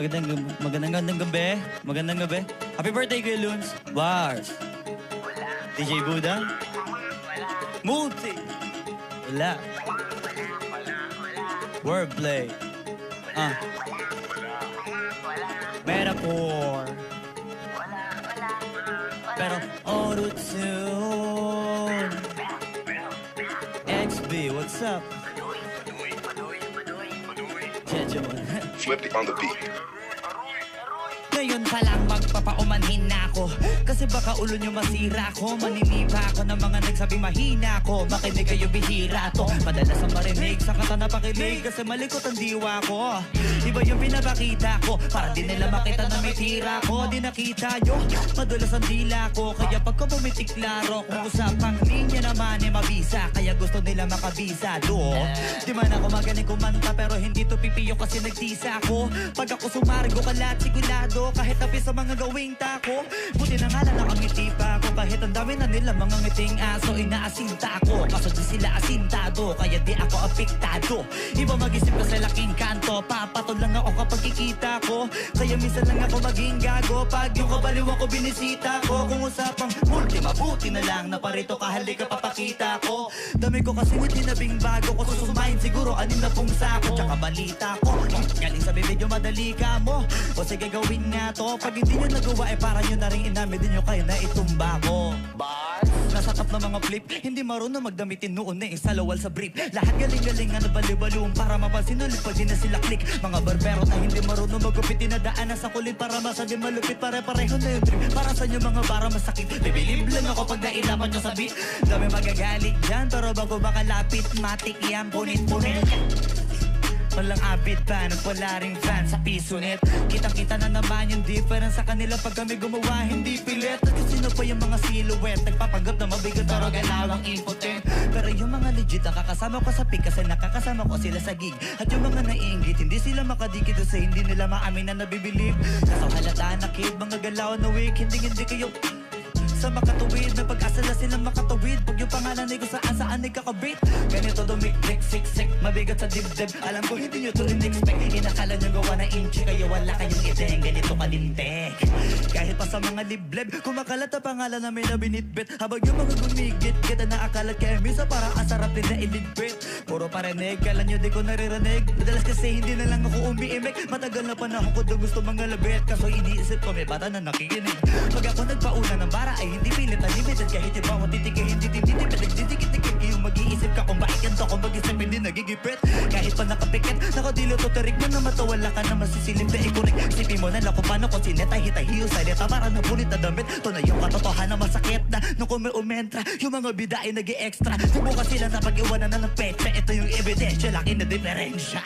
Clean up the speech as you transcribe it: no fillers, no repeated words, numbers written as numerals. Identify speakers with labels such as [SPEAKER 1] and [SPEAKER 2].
[SPEAKER 1] Magandang gabi. Magandang gabi. Happy birthday, Kuya Luns. Bars. DJ Buda. Multi. Wala. Wordplay. Metaphor. Pero auto-tune. XB, what's up?
[SPEAKER 2] Flip it on the beat.
[SPEAKER 3] Ngayon pa lang magpapaumanhin na ako, kasi baka ulo nyo masira ko. Maniniba ako ng mga nagsabing mahina ko. Makinig kayo, bihira to. Madalas ang marinig sa kata na pakilig, kasi malikot ang diwa ko. Iba yung pinapakita ko, para di nila makita na may tira ko. Di nakita nyo, madulas ang dila ko. Kaya pagka bumitik klaro, kung usapang linya naman ay mabisa, kaya gusto nila makabisa do. Di man ako magaling kumanta, pero hindi to pipiyo kasi nagtisa ko. Pag ako sumargo kalat sigurado, kahit tapis sa mga gawing tako. Buti na nga lang nakangiti pa ako, kahit ang dami na nila mga ngiting aso. Inaasinta ako, kaso di sila asintado, kaya di ako apektado. Iba mag-isip ka sa laking kanto, papatol lang ako kapag kikita ko. Kaya minsan lang ako maging gago, pag yung kabaliw ako binisita ko. Kung usapang multi, mabuti na lang na parito kahalika papakita ko. Dami ko kasi hindi nabing bago ko, susumahin siguro anin na pong sako. Tsaka balita ko, galing sa bibig yung madali ka mo. O sige gawin nga to, pag hindi nyo nagawa eh para nyo na rin inamin din nyo kayo na itumba ko. Nasa top ng mga flip, hindi marunong magdamitin noon na sa lawal sa brief. Lahat galing-galing na baliw-baliw para mapansin ulit pag di na sila click. Mga barbero na hindi marunong magupit, dinadaanan sa kulit para masabi malupit. Pare-pareho na yung trip, para sa inyo mga bara masakit. Bibilib lang ako pag nailaman nyo sa beat. Dami magagalit dyan, pero bago makalapit, matik yan, punit-punit. Walang abit pa, wala ring fan sa piso net. Kitang-kita na naman yung difference sa kanila pag kami gumawa, hindi pilit. At sino pa yung mga silhouette, nagpapanggap na mabigat pero galawang impotent. Pero yung mga legit, nakakasama ko sa pick kasi nakakasama ko sila sa gig. At yung mga naiingit, hindi sila makadikit sa hindi nila maamin na nabibilib. Kaso halata na kid, mga galaw na weak, hindi kayo sa makatuwid, may pag-asa na silang makatawid. Pag yung pangalan ay kung saan ay kakabit. Ganito dumik-dik, siksik, mabigat sa dibdib. Alam ko hindi nyo to in-expect. Inakala nyo gawa na inchi, kaya wala kayong ideng. Ganito kalintek, kahit pa sa mga libleb, kumakalat ang pangalan na may nabinitbit. Habang yung mga gumigit, kita na akalat kaya misa para ang sarap din na ilidbit. Puro parinig, kala nyo di ko naririnig. Madalas kasi hindi na lang ako umiimik. Matagal na panahon ko daw gusto mga labit, kaso iniisip ko may bata na nakikinig. Pag ako nagpauna ng bara ay hindi pilit unlimited, kahit yung bawat titik ay hindi tinitip. Nagdidikit-dikit yung mag-iisip ka kung bakit ganito, kung mag-isip hindi nagigipit. Kahit pa nakapikit, nakadilo to tarik mo na matawala ka na masisilip na ikunik. Sipin mo na lang kung paano ko sineta-hitahiyo sa leta para napulit na damit. To na yung katotohanan na masakit na nung kung may umentra, yung mga bida ay nag-i-extra. Subukan sila na pag-iwanan na ng petsa, ito yung ebidensya, laki na diferensya.